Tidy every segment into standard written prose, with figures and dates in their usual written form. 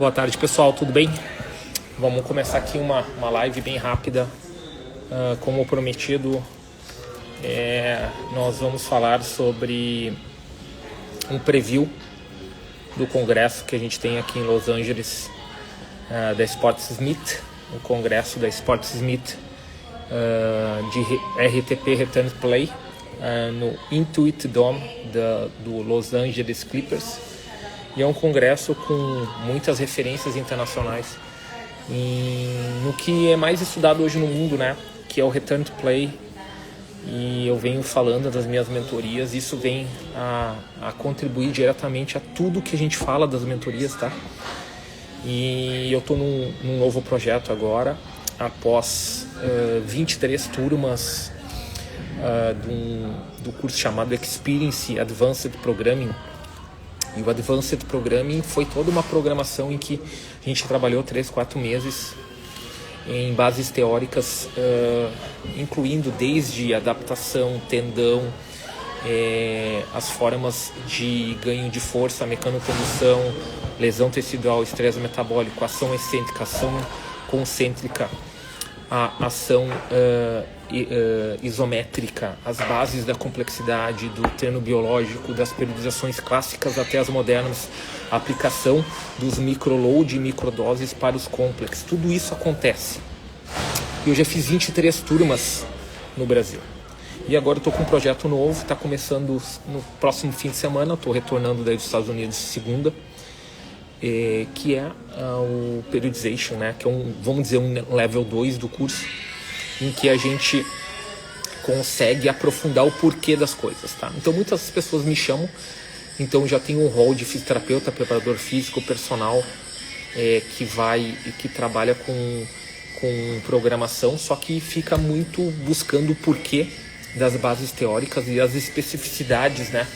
Boa tarde, pessoal, tudo bem? Vamos começar aqui uma live bem rápida. Como prometido, nós vamos falar sobre um preview do congresso que a gente tem aqui em Los Angeles, da Sportsmith, o congresso da Sportsmith de RTP Return Play, no Intuit Dome do Los Angeles Clippers. E é um congresso com muitas referências internacionais no que é mais estudado hoje no mundo, né? Que é o Return to Play. E eu venho falando das minhas mentorias. Isso vem a contribuir diretamente a tudo que a gente fala das mentorias, tá? E eu estou num novo projeto agora, após 23 turmas do curso chamado Experience Advanced Programming. E o Advanced Programming foi toda uma programação em que a gente trabalhou 3-4 meses em bases teóricas, incluindo desde adaptação, tendão, as formas de ganho de força, mecanocondução, lesão tecidual, estresse metabólico, ação excêntrica, ação concêntrica, a ação isométrica, as bases da complexidade, do treino biológico, das periodizações clássicas até as modernas, a aplicação dos microload e microdoses para os complexos. Tudo isso acontece. Eu já fiz 23 turmas no Brasil. E agora eu estou com um projeto novo, está começando no próximo fim de semana, estou retornando daí dos Estados Unidos segunda, que é o Periodization, né? Que é vamos dizer, um level 2 do curso, em que a gente consegue aprofundar o porquê das coisas, tá? Então muitas pessoas me chamam, então já tenho um rol de fisioterapeuta, preparador físico, personal, que trabalha com programação, só que fica muito buscando o porquê das bases teóricas e as especificidades, né?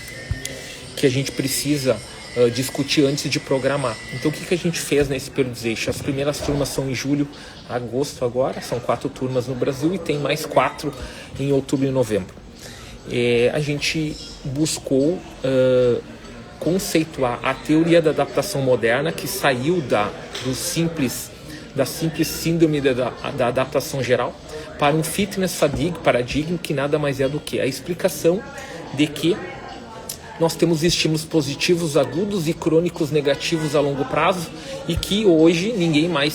Que a gente precisa discutir antes de programar. Então o que a gente fez nesse Periodization? As primeiras turmas são em julho, agosto agora, são 4 turmas no Brasil e tem mais 4 em outubro e novembro. A gente buscou conceituar a teoria da adaptação moderna, que saiu da simples síndrome da adaptação geral para um fitness fatigue paradigma, que nada mais é do que a explicação de que nós temos estímulos positivos agudos e crônicos negativos a longo prazo, e que hoje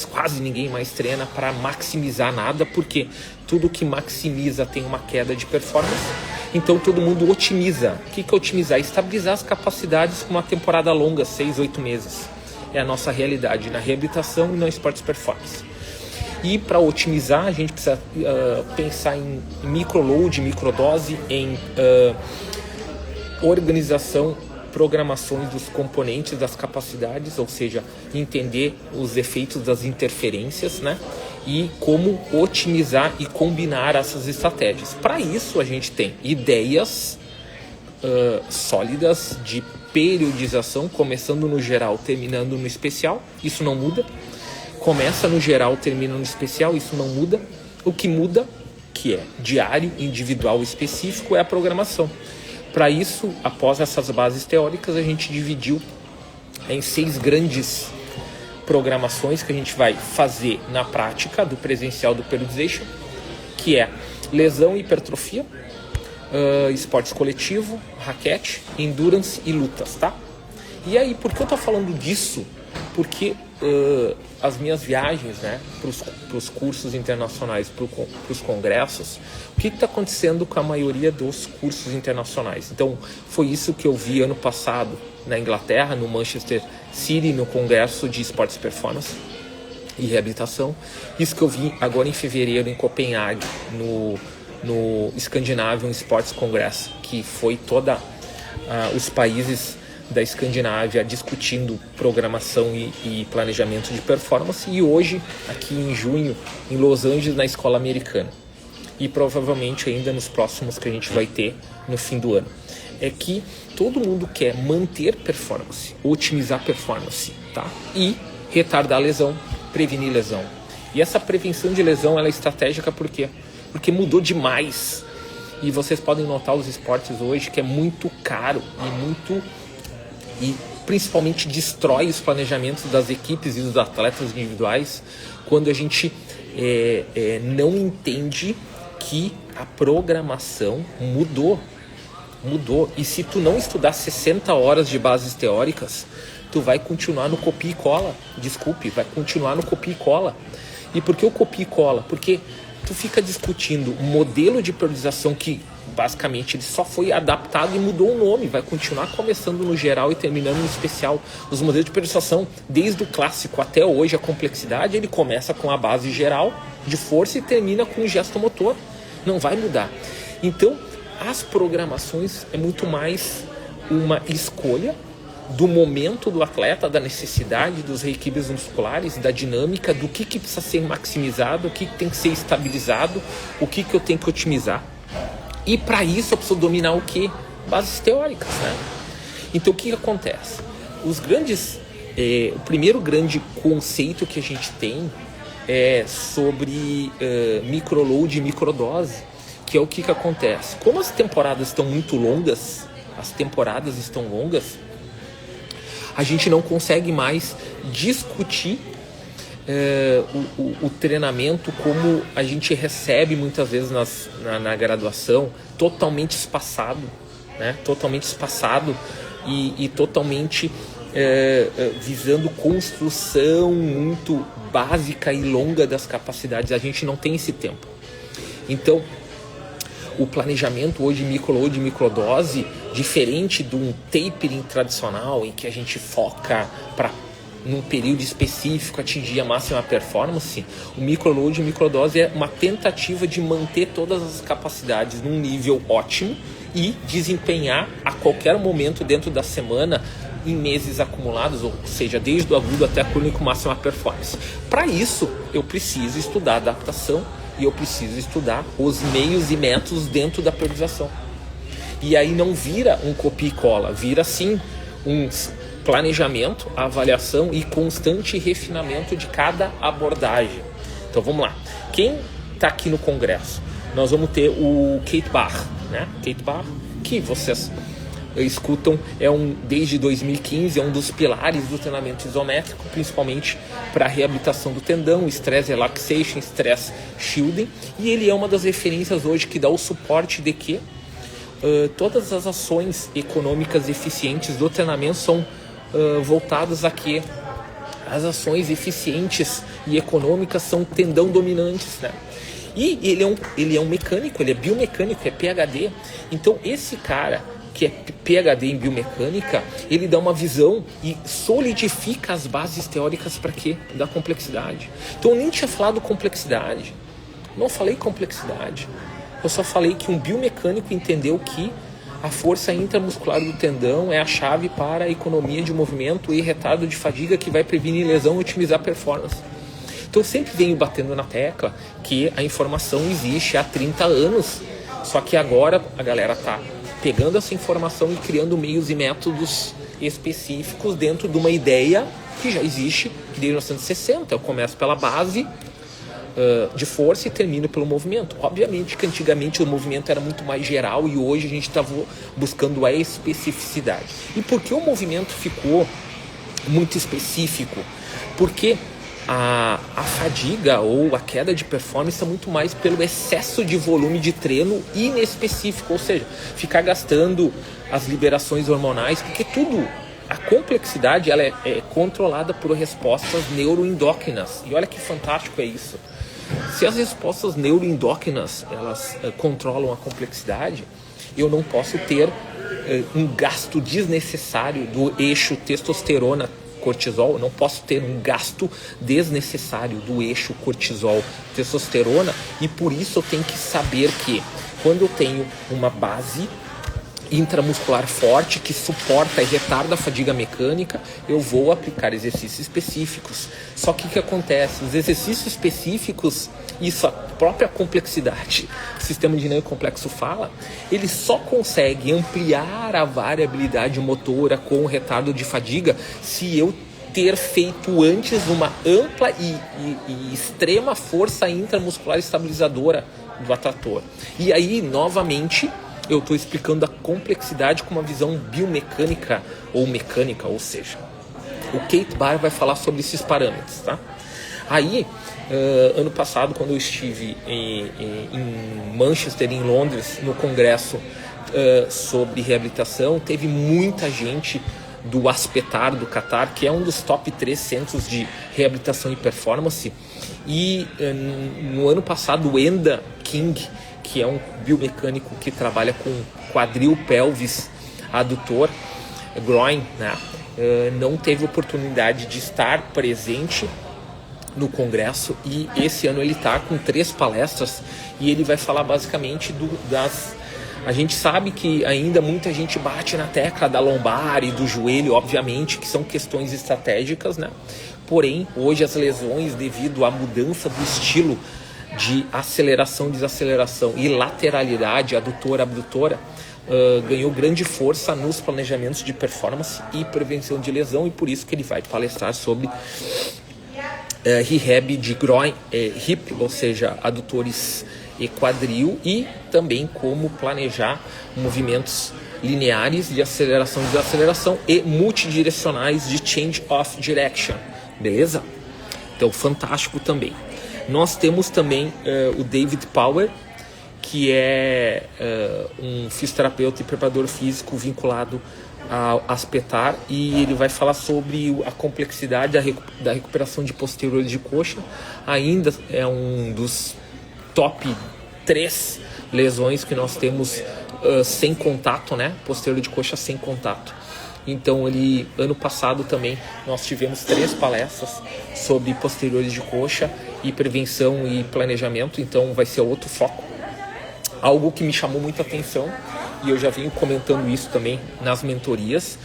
quase ninguém mais treina para maximizar nada, porque tudo que maximiza tem uma queda de performance. Então todo mundo otimiza. O que é otimizar? Estabilizar as capacidades com uma temporada longa, 6-8 meses. É a nossa realidade na reabilitação e no esportes performance. E para otimizar a gente precisa pensar em microload, microdose, em organização, programações dos componentes das capacidades, ou seja, entender os efeitos das interferências, né? E como otimizar e combinar essas estratégias. Para isso a gente tem ideias sólidas de periodização, começando no geral, terminando no especial. Isso não muda. Começa no geral, termina no especial. Isso não muda. O que muda, que é diário, individual, específico, é a programação. Para isso, após essas bases teóricas, a gente dividiu em 6 grandes programações que a gente vai fazer na prática do presencial do Periodization, que é lesão e hipertrofia, esportes coletivo, raquete, endurance e lutas, tá? E aí, por que eu tô falando disso? Porque as minhas viagens, né, para os cursos internacionais, para os congressos, o que está acontecendo com a maioria dos cursos internacionais? Então, foi isso que eu vi ano passado na Inglaterra, no Manchester City, no congresso de esportes performance e reabilitação. Isso que eu vi agora em fevereiro em Copenhague, no Scandinavian Sports Congress, que foi toda os países da Escandinávia discutindo programação e planejamento de performance, e hoje, aqui em junho, em Los Angeles, na Escola Americana. E provavelmente ainda nos próximos que a gente vai ter no fim do ano. É que todo mundo quer manter performance, otimizar performance, tá? E retardar lesão, prevenir lesão. E essa prevenção de lesão, ela é estratégica por quê? Porque mudou demais. E vocês podem notar os esportes hoje que é muito caro e principalmente destrói os planejamentos das equipes e dos atletas individuais, quando a gente não entende que a programação mudou. E se tu não estudar 60 horas de bases teóricas, tu vai continuar no copia e cola. Vai continuar no copia e cola. E por que o copia e cola? Porque tu fica discutindo um modelo de periodização que basicamente ele só foi adaptado e mudou o nome, vai continuar começando no geral e terminando no especial. Os modelos de periodização, desde o clássico até hoje, a complexidade, ele começa com a base geral de força e termina com o gesto motor. Não vai mudar. Então, as programações é muito mais uma escolha do momento do atleta, da necessidade dos reequilíbrios musculares, da dinâmica, do que precisa ser maximizado, o que tem que ser estabilizado, o que eu tenho que otimizar. E para isso eu preciso dominar o quê? Bases teóricas, né? Então o que acontece? O primeiro grande conceito que a gente tem é sobre microload e microdose, que é o que acontece. Como as temporadas estão muito longas, a gente não consegue mais discutir o treinamento como a gente recebe muitas vezes na graduação, totalmente espaçado, né? Totalmente espaçado e totalmente visando construção muito básica e longa das capacidades. A gente não tem esse tempo. Então, o planejamento hoje microload e microdose, diferente de um tapering tradicional em que a gente foca para num período específico atingir a máxima performance, o microload e microdose é uma tentativa de manter todas as capacidades num nível ótimo e desempenhar a qualquer momento dentro da semana em meses acumulados, ou seja, desde o agudo até a crônico máxima performance. Para isso, eu preciso estudar adaptação e eu preciso estudar os meios e métodos dentro da periodização. E aí não vira um copia e cola, vira sim um planejamento, avaliação e constante refinamento de cada abordagem. Então vamos lá. Quem está aqui no congresso? Nós vamos ter o Keith Baar, né? Keith Baar, que vocês escutam, desde 2015, é um dos pilares do treinamento isométrico, principalmente para a reabilitação do tendão, stress relaxation, stress shielding, e ele é uma das referências hoje que dá o suporte de que todas as ações econômicas eficientes do treinamento são voltadas a que as ações eficientes e econômicas são tendão dominantes, né? E ele é um mecânico, ele é biomecânico, é PhD. Então esse cara que é PhD em biomecânica, ele dá uma visão e solidifica as bases teóricas para quê? Da complexidade. Então eu nem tinha falado complexidade, não falei complexidade, eu só falei que um biomecânico entendeu que a força intramuscular do tendão é a chave para a economia de movimento e retardo de fadiga que vai prevenir lesão e otimizar a performance. Então eu sempre venho batendo na tecla que a informação existe há 30 anos, só que agora a galera está pegando essa informação e criando meios e métodos específicos dentro de uma ideia que já existe desde 1960. Eu começo pela base de força e termino pelo movimento. Obviamente que antigamente o movimento era muito mais geral e hoje a gente está buscando a especificidade. E por que o movimento ficou muito específico? Porque a fadiga ou a queda de performance é muito mais pelo excesso de volume de treino inespecífico, ou seja, ficar gastando as liberações hormonais, porque a complexidade ela é controlada por respostas neuroendócrinas. E olha que fantástico é isso. Se as respostas neuroendócrinas elas controlam a complexidade, eu não posso ter um gasto desnecessário do eixo testosterona cortisol, eu não posso ter um gasto desnecessário do eixo cortisol testosterona, e por isso eu tenho que saber que quando eu tenho uma base intramuscular forte que suporta e retarda a fadiga mecânica, eu vou aplicar exercícios específicos. Só que o que acontece? Os exercícios específicos, isso a própria complexidade, o sistema dinâmico complexo fala, ele só consegue ampliar a variabilidade motora com o retardo de fadiga se eu ter feito antes uma ampla e extrema força intramuscular estabilizadora do atrator. E aí, novamente, eu estou explicando a complexidade com uma visão biomecânica ou mecânica, ou seja, o Keith Baar vai falar sobre esses parâmetros, tá? Aí, ano passado, quando eu estive em Manchester, em Londres, no congresso sobre reabilitação, teve muita gente do Aspetar, do Qatar, que é um dos top 3 centros de reabilitação e performance. E no ano passado, o Enda King, que é um biomecânico que trabalha com quadril, pelvis, adutor, groin, né? Não teve oportunidade de estar presente no congresso, e esse ano ele está com 3 palestras e ele vai falar basicamente a gente sabe que ainda muita gente bate na tecla da lombar e do joelho, obviamente, que são questões estratégicas, né? Porém, hoje as lesões, devido à mudança do estilo de aceleração, desaceleração e lateralidade adutora, abdutora, ganhou grande força nos planejamentos de performance e prevenção de lesão, e por isso que ele vai palestrar sobre rehab de groin, hip, ou seja, adutores e quadril, e também como planejar movimentos lineares de aceleração e desaceleração e multidirecionais de change of direction, beleza? Então, fantástico também. Nós temos também o David Power, que é um fisioterapeuta e preparador físico vinculado ao Aspetar, e ele vai falar sobre a complexidade da recuperação de posteriores de coxa. Ainda é um dos top 3 lesões que nós temos sem contato, né? Posterior de coxa sem contato. Então, ano passado também nós tivemos 3 palestras sobre posteriores de coxa e prevenção e planejamento, então vai ser outro foco. Algo que me chamou muita atenção, e eu já venho comentando isso também nas mentorias,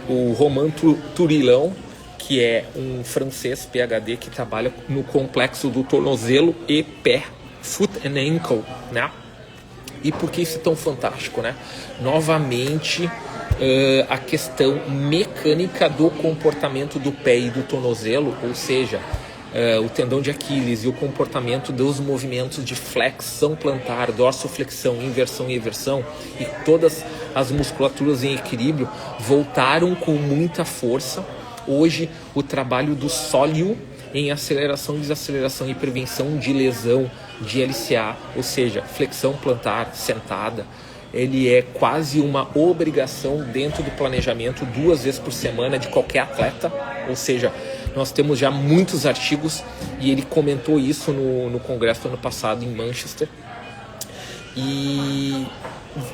o Romain Turilão, que é um francês PhD que trabalha no complexo do tornozelo e pé, foot and ankle, né? E por que isso é tão fantástico, né? Novamente, a questão mecânica do comportamento do pé e do tornozelo, ou seja, o tendão de Aquiles e o comportamento dos movimentos de flexão plantar, dorsoflexão, inversão e eversão, e todas as musculaturas em equilíbrio voltaram com muita força. Hoje, o trabalho do sólio em aceleração, desaceleração e prevenção de lesão de LCA, ou seja, flexão plantar sentada, ele é quase uma obrigação dentro do planejamento 2 vezes por semana de qualquer atleta, ou seja, nós temos já muitos artigos, e ele comentou isso no congresso ano passado em Manchester, e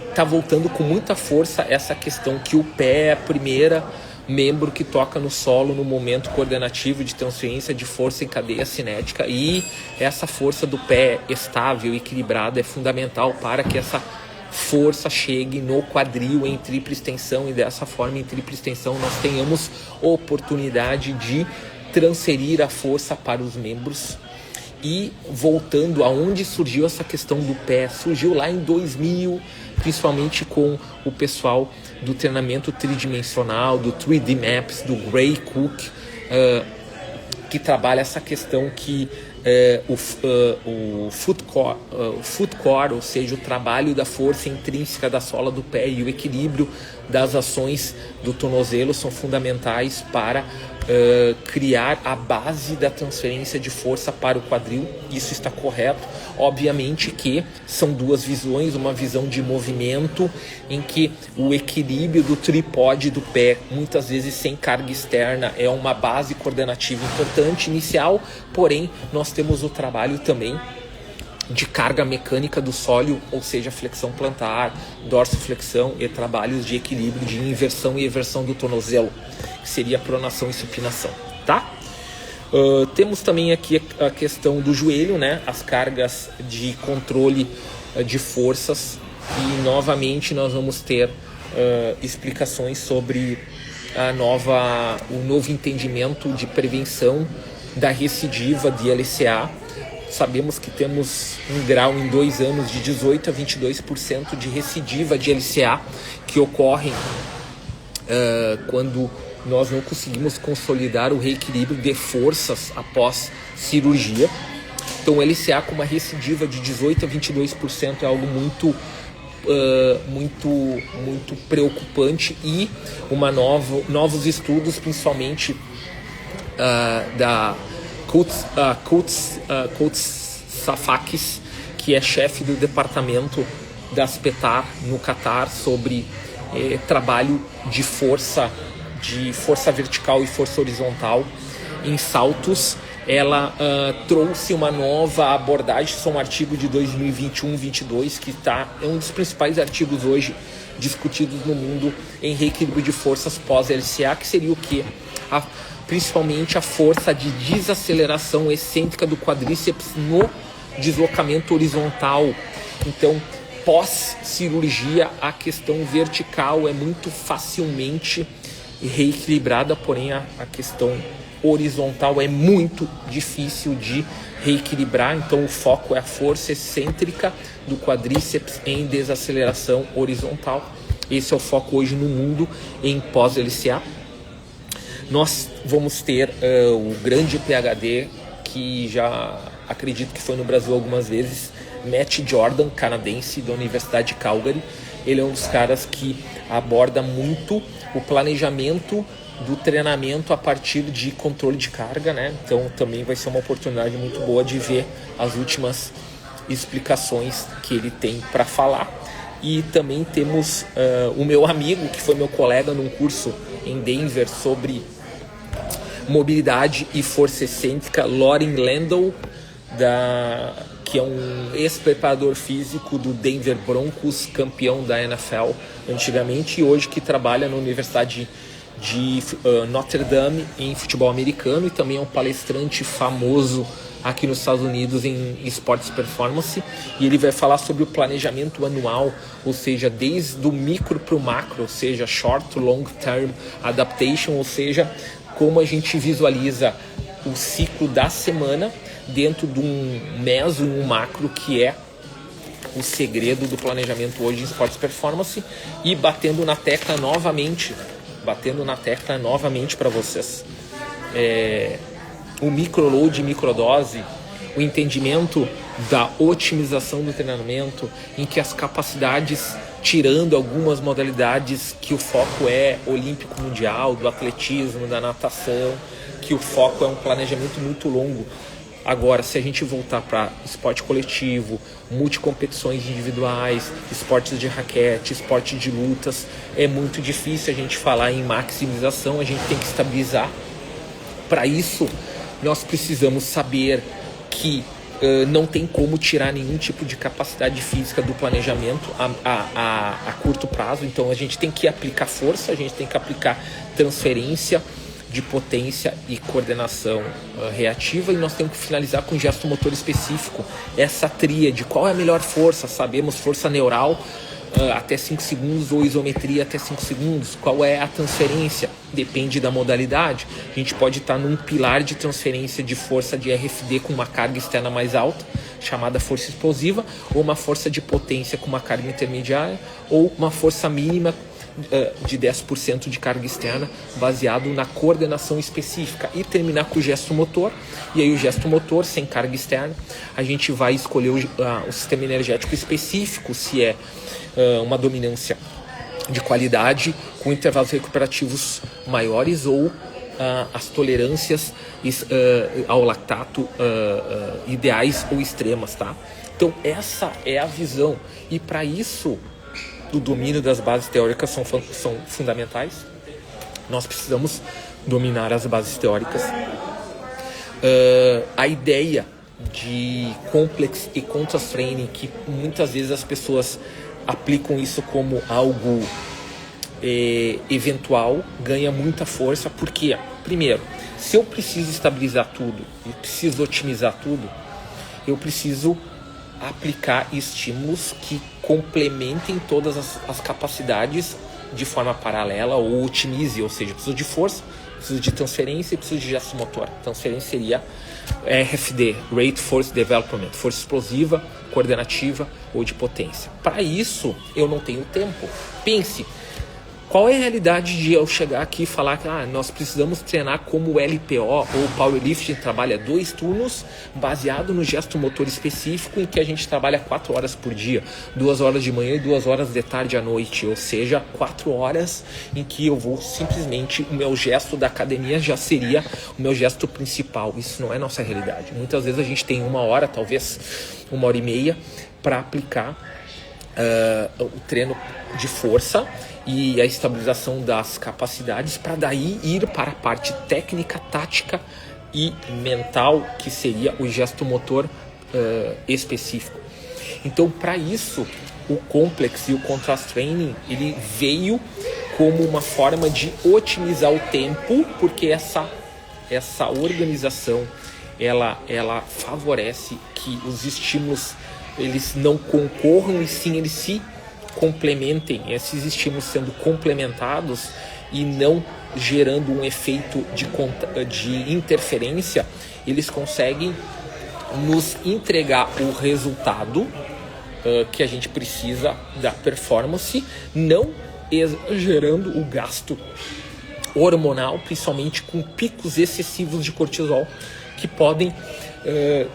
está voltando com muita força essa questão que o pé é a primeira membro que toca no solo no momento coordenativo de transferência de força em cadeia cinética, e essa força do pé estável e equilibrada é fundamental para que essa força chegue no quadril em tripla extensão, e dessa forma em tripla extensão nós tenhamos oportunidade de transferir a força para os membros. E voltando aonde surgiu essa questão do pé, surgiu lá em 2000, principalmente com o pessoal do treinamento tridimensional, do 3D Maps, do Gray Cook, que trabalha essa questão que o foot core, ou seja, o trabalho da força intrínseca da sola do pé e o equilíbrio das ações do tornozelo são fundamentais para criar a base da transferência de força para o quadril. Isso está correto. Obviamente que são 2 visões, uma visão de movimento em que o equilíbrio do trípode do pé, muitas vezes sem carga externa, é uma base coordenativa importante inicial, porém nós temos o trabalho também de carga mecânica do sólio, ou seja, flexão plantar, dorsoflexão e trabalhos de equilíbrio de inversão e eversão do tornozelo, que seria pronação e supinação, tá? Temos também aqui a questão do joelho, né? As cargas de controle de forças, e novamente nós vamos ter explicações sobre o novo entendimento de prevenção da recidiva de LCA. Sabemos que temos um grau em 2 anos de 18% a 22% de recidiva de LCA que ocorrem quando nós não conseguimos consolidar o reequilíbrio de forças após cirurgia. Então, o LCA com uma recidiva de 18% a 22% é algo muito muito preocupante, e novos estudos, principalmente da Koutz Safakis, que é chefe do departamento da Aspetar no Catar, sobre trabalho de força vertical e força horizontal em saltos. Ela trouxe uma nova abordagem, isso é um artigo de 2021-22, que é um dos principais artigos hoje discutidos no mundo em reequilíbrio de forças pós-LCA, que seria o quê? Principalmente a força de desaceleração excêntrica do quadríceps no deslocamento horizontal. Então, pós-cirurgia, a questão vertical é muito facilmente reequilibrada, porém a questão horizontal é muito difícil de reequilibrar. Então o foco é a força excêntrica do quadríceps em desaceleração horizontal. Esse é o foco hoje no mundo em pós-LCA. Nós vamos ter o grande PhD, que já acredito que foi no Brasil algumas vezes, Matt Jordan, canadense, da Universidade de Calgary. Ele é um dos caras que aborda muito o planejamento do treinamento a partir de controle de carga, né? Então também vai ser uma oportunidade muito boa de ver as últimas explicações que ele tem para falar. E também temos o meu amigo, que foi meu colega num curso em Denver sobre mobilidade e força excêntrica, Loren Landau, que é um ex-preparador físico do Denver Broncos, campeão da NFL antigamente, e hoje que trabalha na Universidade de Notre Dame em futebol americano, e também é um palestrante famoso aqui nos Estados Unidos em esportes performance. E ele vai falar sobre o planejamento anual, ou seja, desde o micro para o macro, ou seja, short, long term adaptation, ou seja, como a gente visualiza o ciclo da semana dentro de um meso e um macro, que é o segredo do planejamento hoje em esportes performance. E batendo na tecla novamente para vocês, o microload e microdose, o entendimento da otimização do treinamento, em que as capacidades, tirando algumas modalidades que o foco é olímpico mundial, do atletismo, da natação, que o foco é um planejamento muito longo. Agora, se a gente voltar para esporte coletivo, multicompetições individuais, esportes de raquete, esporte de lutas, é muito difícil a gente falar em maximização, a gente tem que estabilizar. Para isso, nós precisamos saber que não tem como tirar nenhum tipo de capacidade física do planejamento a curto prazo. Então a gente tem que aplicar força, a gente tem que aplicar transferência de potência e coordenação reativa, e nós temos que finalizar com gesto motor específico. Essa tríade, qual é a melhor força? Sabemos, força neural até 5 segundos ou isometria até 5 segundos. Qual é a transferência? Depende da modalidade. A gente pode estar num pilar de transferência de força de RFD com uma carga externa mais alta, chamada força explosiva, ou uma força de potência com uma carga intermediária, ou uma força mínima de 10% de carga externa, baseado na coordenação específica, e terminar com o gesto motor. E aí o gesto motor sem carga externa, a gente vai escolher o sistema energético específico, se é uma dominância de qualidade com intervalos recuperativos maiores, ou as tolerâncias ao lactato ideais ou extremas, tá? Então essa é a visão, e para isso o domínio das bases teóricas são fundamentais. Nós precisamos dominar as bases teóricas. A ideia de complex e contrast training, que muitas vezes as pessoas aplicam isso como algo eventual, ganha muita força. Porque, primeiro, se eu preciso estabilizar tudo e preciso otimizar tudo, eu preciso aplicar estímulos que complementem todas as capacidades de forma paralela, ou otimize, ou seja, preciso de força, preciso de transferência e preciso de gesto motor. Transferência seria RFD, Rate Force Development, força explosiva, coordenativa ou de potência. Para isso, eu não tenho tempo. Pense, Qual é a realidade de eu chegar aqui e falar que nós precisamos treinar como o LPO ou o Powerlifting trabalha 2 turnos baseado no gesto motor específico em que a gente trabalha 4 horas por dia, 2 horas de manhã e 2 horas de tarde à noite, ou seja, 4 horas em que eu vou simplesmente, o meu gesto da academia já seria o meu gesto principal. Isso não é nossa realidade. Muitas vezes a gente tem 1 hora, talvez 1h30 para aplicar o treino de força e a estabilização das capacidades para daí ir para a parte técnica, tática e mental, que seria o gesto motor específico. Então, para isso, o Complex e o Contrast Training, ele veio como uma forma de otimizar o tempo, porque essa organização, ela favorece que os estímulos eles não concorram e sim eles se complementem, esses estímulos sendo complementados e não gerando um efeito de interferência, eles conseguem nos entregar o resultado que a gente precisa da performance, não exagerando o gasto hormonal, principalmente com picos excessivos de cortisol, que podem...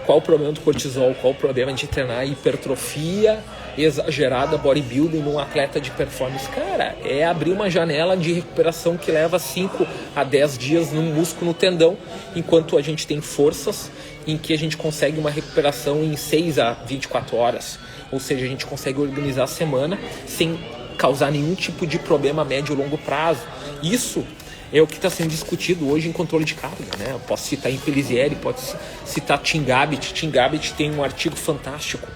qual o problema do cortisol? Qual o problema de treinar hipertrofia exagerada, bodybuilding num atleta de performance? Cara, é abrir uma janela de recuperação que leva 5 a 10 dias no músculo, no tendão, enquanto a gente tem forças em que a gente consegue uma recuperação em 6 a 24 horas. Ou seja, a gente consegue organizar a semana sem causar nenhum tipo de problema a médio ou longo prazo. Isso é o que está sendo discutido hoje em controle de carga, né? Eu posso citar Pellissieri, posso citar Tim Gabbett. Tim Gabbett tem um artigo fantástico,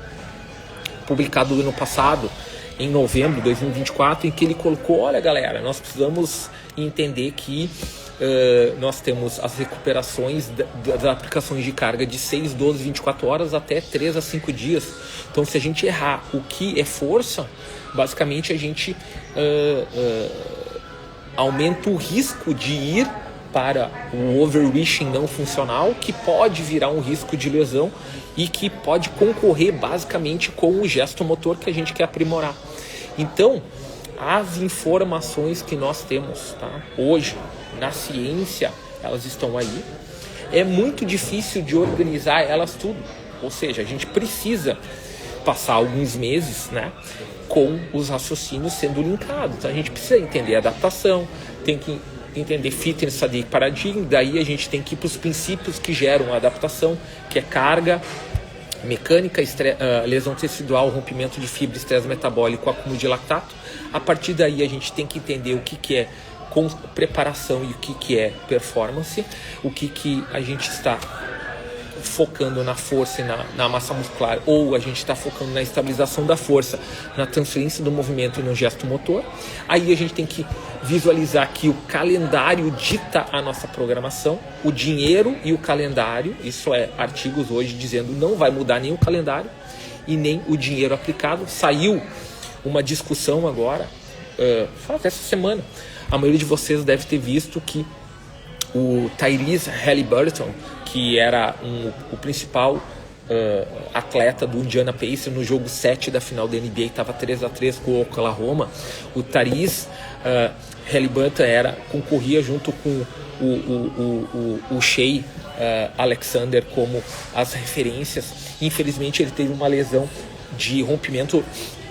publicado no ano passado, em novembro de 2024, em que ele colocou, olha galera, nós precisamos entender que nós temos as recuperações das aplicações de carga de 6, 12, 24 horas até 3 a 5 dias. Então, se a gente errar o que é força, basicamente a gente aumenta o risco de ir para o overreaching não funcional, que pode virar um risco de lesão e que pode concorrer basicamente com o gesto motor que a gente quer aprimorar. Então, as informações que nós temos, tá, hoje na ciência, elas estão aí. É muito difícil de organizar elas tudo. Ou seja, a gente precisa passar alguns meses, né, com os raciocínios sendo linkados. Então, a gente precisa entender a adaptação, tem que entender fitness, fadiga, paradigma. Daí a gente tem que ir para os princípios que geram a adaptação, que é carga, mecânica, lesão tecidual, rompimento de fibra, estresse metabólico, acúmulo de lactato. A partir daí a gente tem que entender o que é com preparação e o que é performance, o que a gente está focando na força e na massa muscular, ou a gente está focando na estabilização da força, na transferência do movimento e no gesto motor. Aí a gente tem que visualizar que o calendário dita a nossa programação, o dinheiro e o calendário, isso é artigos hoje dizendo não vai mudar nem o calendário e nem o dinheiro aplicado. Saiu uma discussão agora, até essa semana, a maioria de vocês deve ter visto que o Tyrese Haliburton, que era o principal atleta do Indiana Pacers no jogo 7 da final da NBA, estava 3-3 com o Oklahoma. O Tyrese Haliburton concorria junto com o Shai Alexander como as referências. Infelizmente ele teve uma lesão de rompimento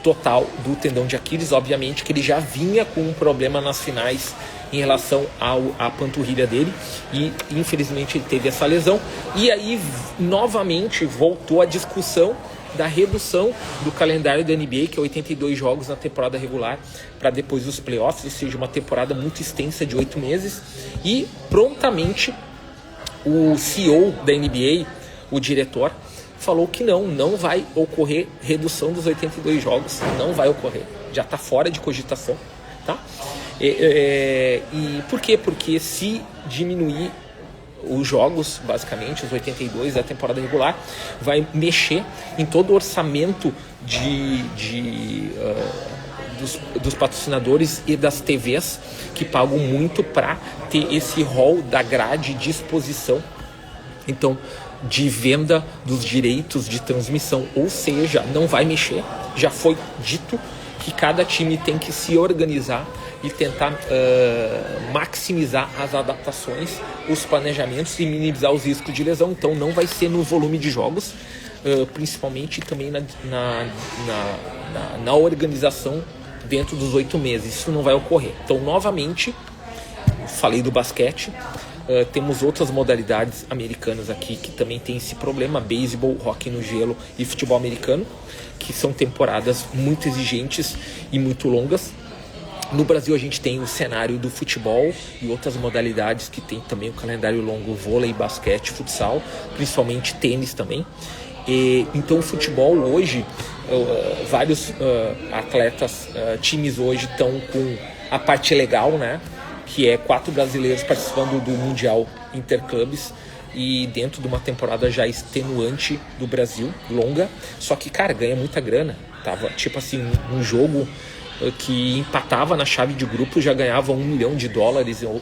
total do tendão de Aquiles. Obviamente que ele já vinha com um problema nas finais em relação à panturrilha dele e infelizmente ele teve essa lesão. E aí novamente voltou a discussão da redução do calendário da NBA, que é 82 jogos na temporada regular para depois dos playoffs, ou seja, uma temporada muito extensa de 8 meses. E prontamente o CEO da NBA, o diretor, falou que não vai ocorrer redução dos 82 jogos, não vai ocorrer, já está fora de cogitação, tá? E por quê? Porque se diminuir os jogos, basicamente, os 82 da temporada regular, vai mexer em todo o orçamento dos patrocinadores e das TVs, que pagam muito para ter esse rol da grade de exposição. Então, de venda dos direitos de transmissão, ou seja, não vai mexer. Já foi dito que cada time tem que se organizar, e tentar maximizar as adaptações, os planejamentos e minimizar os riscos de lesão. Então não vai ser no volume de jogos, principalmente também na organização dentro dos 8 meses. Isso não vai ocorrer. Então, novamente, falei do basquete, temos outras modalidades americanas aqui que também tem esse problema: beisebol, hóquei no gelo e futebol americano, que são temporadas muito exigentes e muito longas. No Brasil a gente tem o cenário do futebol e outras modalidades que tem também o calendário longo: vôlei, basquete, futsal, principalmente tênis também. Então o futebol hoje, vários atletas, times hoje estão com a parte legal, né? Que é 4 brasileiros participando do Mundial Interclubes e dentro de uma temporada já extenuante do Brasil, longa. Só que, cara, ganha muita grana. Tava tipo assim, um jogo que empatava na chave de grupo já ganhava $1 milhão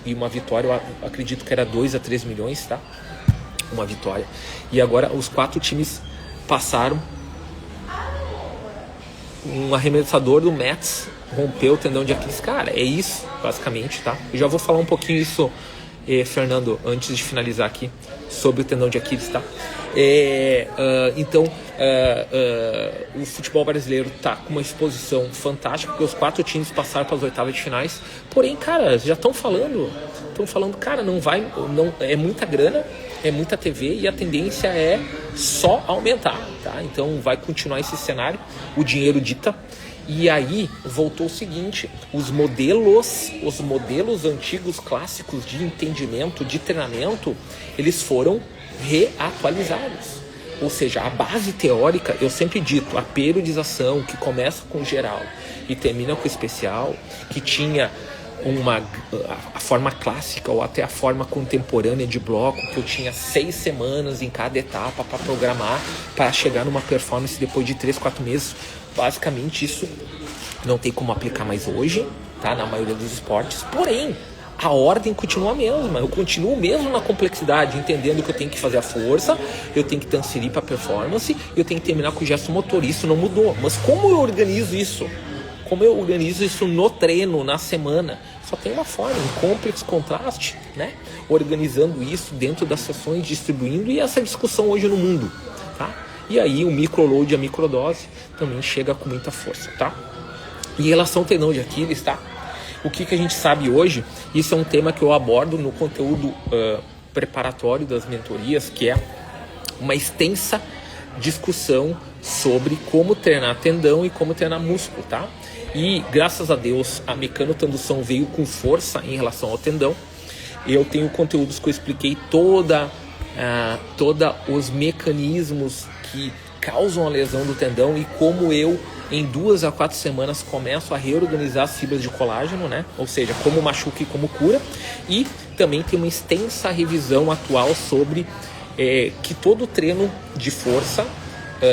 e uma vitória, eu acredito que era 2 a 3 milhões, tá? Uma vitória. E agora os 4 times passaram. Um arremessador do Mets rompeu o tendão de Aquiles. Cara, é isso, basicamente, tá? Eu já vou falar um pouquinho isso, Fernando, antes de finalizar aqui, sobre o tendão de Aquiles, tá? Então, o futebol brasileiro tá com uma exposição fantástica, porque os 4 times passaram para as oitavas de finais. Porém, cara, já estão falando, cara, não é muita grana, é muita TV e a tendência é só aumentar, tá? Então vai continuar esse cenário, o dinheiro dita. E aí voltou o seguinte: os modelos antigos, clássicos de entendimento, de treinamento, eles foram reatualizados. Ou seja, a base teórica, eu sempre dito, a periodização que começa com geral e termina com especial, que tinha a forma clássica ou até a forma contemporânea de bloco, que eu tinha 6 semanas em cada etapa para programar, para chegar numa performance depois de 3, 4 meses. Basicamente isso não tem como aplicar mais hoje, tá? Na maioria dos esportes. Porém, a ordem continua a mesma. Eu continuo mesmo na complexidade, entendendo que eu tenho que fazer a força, eu tenho que transferir para performance, eu tenho que terminar com o gesto motor. Isso não mudou. Mas como eu organizo isso? Como eu organizo isso no treino, na semana? Só tem uma forma, em complex contraste, né? Organizando isso dentro das sessões, distribuindo, e essa discussão hoje no mundo, tá? E aí o microload e a microdose também chega com muita força, tá? Em relação ao tendão de Aquiles, tá? O que a gente sabe hoje, isso é um tema que eu abordo no conteúdo preparatório das mentorias, que é uma extensa discussão sobre como treinar tendão e como treinar músculo, tá? E graças a Deus a mecanotransdução veio com força em relação ao tendão. Eu tenho conteúdos que eu expliquei toda os mecanismos que causam a lesão do tendão e como eu, em 2 a 4 semanas, começo a reorganizar as fibras de colágeno, né? Ou seja, como machuca e como cura. E também tem uma extensa revisão atual sobre que todo treino de força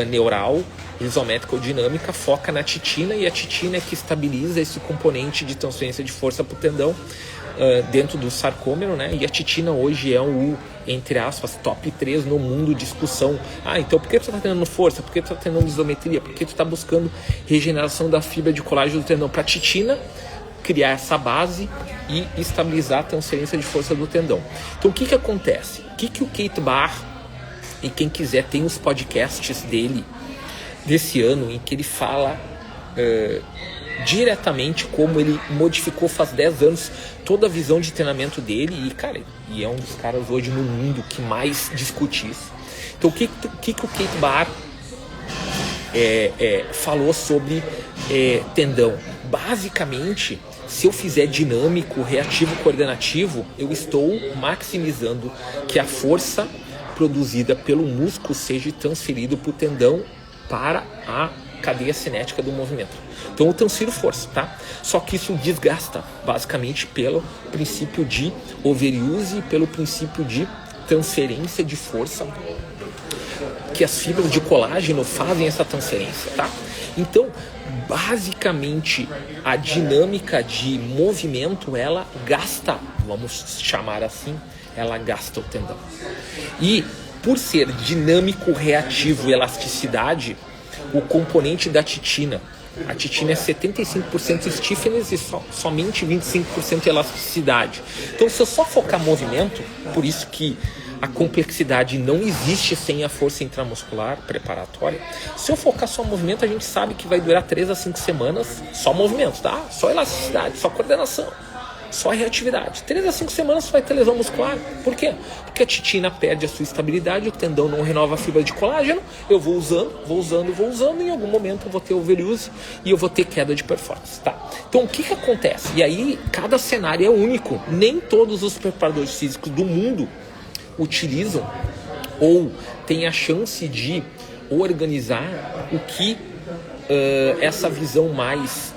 neural, isométrica ou dinâmica foca na titina, e a titina é que estabiliza esse componente de transferência de força para o tendão dentro do sarcômero, né? E a titina hoje é entre aspas, top 3 no mundo de discussão. Então por que tu está treinando força? Por que tu está treinando isometria? Por que tu está buscando regeneração da fibra de colágeno do tendão? Para a titina criar essa base e estabilizar a transferência de força do tendão. Então o que acontece? O que o Keith Baar, e quem quiser tem os podcasts dele desse ano, em que ele fala diretamente como ele modificou faz 10 anos toda a visão de treinamento dele, e cara, e é um dos caras hoje no mundo que mais discute isso. Então o que o Keith Baar falou sobre tendão? Basicamente, se eu fizer dinâmico, reativo, coordenativo, eu estou maximizando que a força produzida pelo músculo seja transferido para o tendão, para a cadeia cinética do movimento. Então eu transfiro força, tá? Só que isso desgasta, basicamente, pelo princípio de overuse e pelo princípio de transferência de força, que as fibras de colágeno fazem essa transferência, tá? Então, basicamente, a dinâmica de movimento, ela gasta, vamos chamar assim, ela gasta o tendão. E por ser dinâmico, reativo e elasticidade, o componente da titina, A titina é 75% stiffness e somente 25% elasticidade. Então, se eu só focar movimento, por isso que a complexidade não existe sem a força intramuscular preparatória. Se eu focar só movimento, a gente sabe que vai durar 3 a 5 semanas só movimento, tá? Só elasticidade, só coordenação, só reatividade. 3 a 5 semanas você vai ter lesão muscular. Por quê? Porque a titina perde a sua estabilidade, o tendão não renova a fibra de colágeno, eu vou usando, e em algum momento eu vou ter overuse e eu vou ter queda de performance, tá? Então o que acontece? E aí cada cenário é único, nem todos os preparadores físicos do mundo utilizam ou têm a chance de organizar o que essa visão mais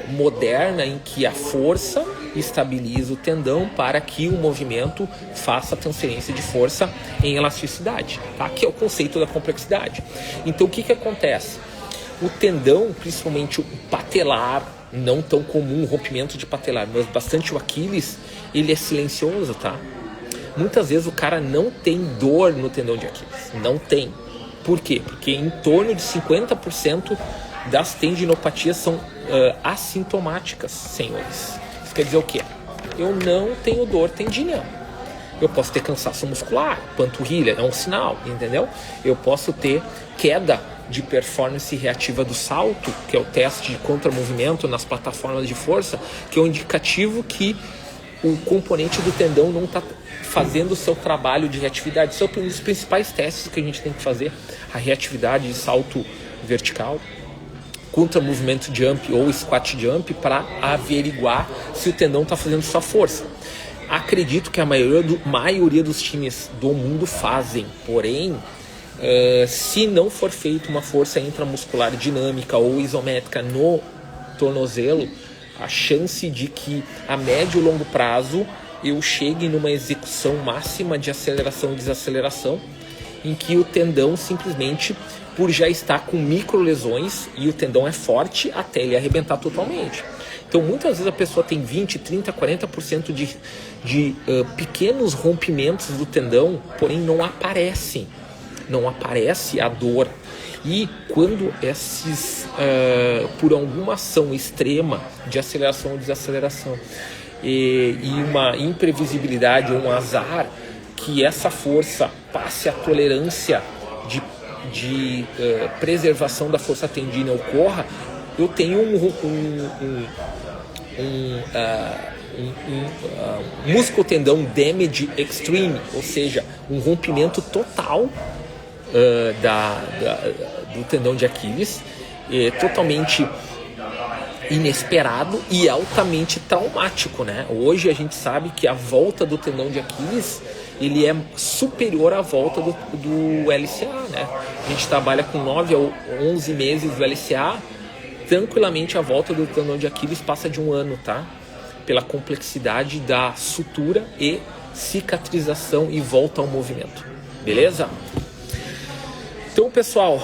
moderna em que a força estabiliza o tendão para que o movimento faça transferência de força em elasticidade, tá? Que é o conceito da complexidade. Então o que acontece? O tendão, principalmente o patelar, não tão comum o rompimento de patelar, mas bastante o Aquiles, ele é silencioso, tá? Muitas vezes o cara não tem dor no tendão de Aquiles, não tem. Por quê? Porque em torno de 50% das tendinopatias são assintomáticas, senhores. Isso quer dizer o quê? Eu não tenho dor tendinal. Eu posso ter cansaço muscular, panturrilha, é um sinal, entendeu? Eu posso ter queda de performance reativa do salto, que é o teste de contramovimento nas plataformas de força, que é um indicativo que o componente do tendão não está fazendo o seu trabalho de reatividade. Esse é um dos principais testes que a gente tem que fazer, a reatividade de salto vertical, contra movimento jump ou squat jump, para averiguar se o tendão está fazendo sua força. Acredito que a maioria dos times do mundo fazem, porém, se não for feita uma força intramuscular dinâmica ou isométrica no tornozelo, a chance de que a médio e longo prazo eu chegue numa execução máxima de aceleração e desaceleração, em que o tendão simplesmente, por já estar com micro lesões, e o tendão é forte até ele arrebentar totalmente. Então muitas vezes a pessoa tem 20, 30, 40% de pequenos rompimentos do tendão, porém não aparece a dor. E quando por alguma ação extrema de aceleração ou desaceleração e uma imprevisibilidade ou um azar, que essa força passe a tolerância de preservação da força tendina ocorra, eu tenho músculo-tendão damage extreme, ou seja, um rompimento total do tendão de Aquiles, totalmente inesperado e altamente traumático, né? Hoje a gente sabe que a volta do tendão de Aquiles ele é superior à volta do LCA, né? A gente trabalha com 9 a 11 meses do LCA, tranquilamente a volta do tendão de Aquiles passa de 1 ano, tá? Pela complexidade da sutura e cicatrização e volta ao movimento, beleza? Então, pessoal,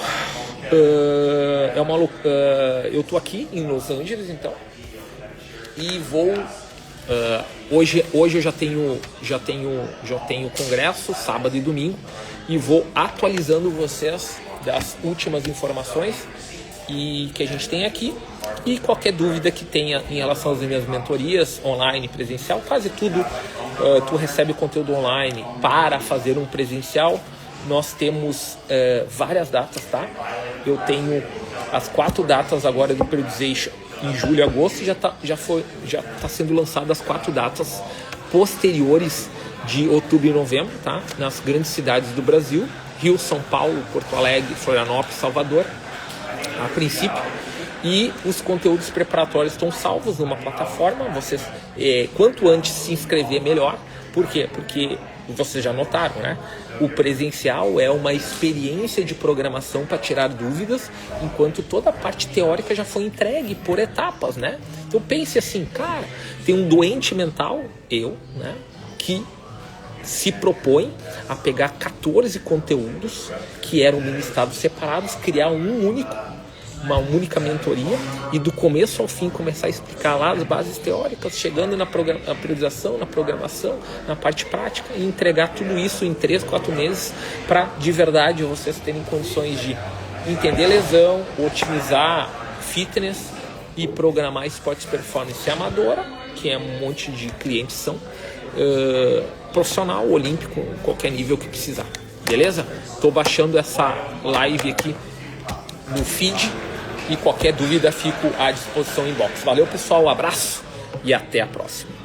eu tô aqui em Los Angeles, então, e vou hoje eu já tenho congresso sábado e domingo, e vou atualizando vocês das últimas informações e que a gente tem aqui, e qualquer dúvida que tenha em relação às minhas mentorias online e presencial, quase tudo tu recebe conteúdo online para fazer um presencial. Nós temos várias datas, tá? Eu tenho as 4 datas agora do Periodization em julho e agosto, já tá sendo lançado as 4 datas posteriores de outubro e novembro, tá? Nas grandes cidades do Brasil, Rio, São Paulo, Porto Alegre, Florianópolis, Salvador, a princípio. E os conteúdos preparatórios estão salvos numa plataforma. Vocês, quanto antes se inscrever, melhor. Por quê? Porque vocês já notaram, né? O presencial é uma experiência de programação para tirar dúvidas, enquanto toda a parte teórica já foi entregue por etapas, né? Então pense assim, cara, tem um doente mental, né? Que se propõe a pegar 14 conteúdos que eram ministrados separados, criar uma única mentoria e do começo ao fim começar a explicar lá as bases teóricas, chegando na priorização, na programação, na parte prática, e entregar tudo isso em 3, 4 meses para de verdade vocês terem condições de entender lesão, otimizar fitness e programar esportes performance amadora, que é um monte de clientes são, profissional, olímpico, qualquer nível que precisar. Beleza? Tô baixando essa live aqui no feed e qualquer dúvida fico à disposição em inbox. Valeu, pessoal, um abraço e até a próxima.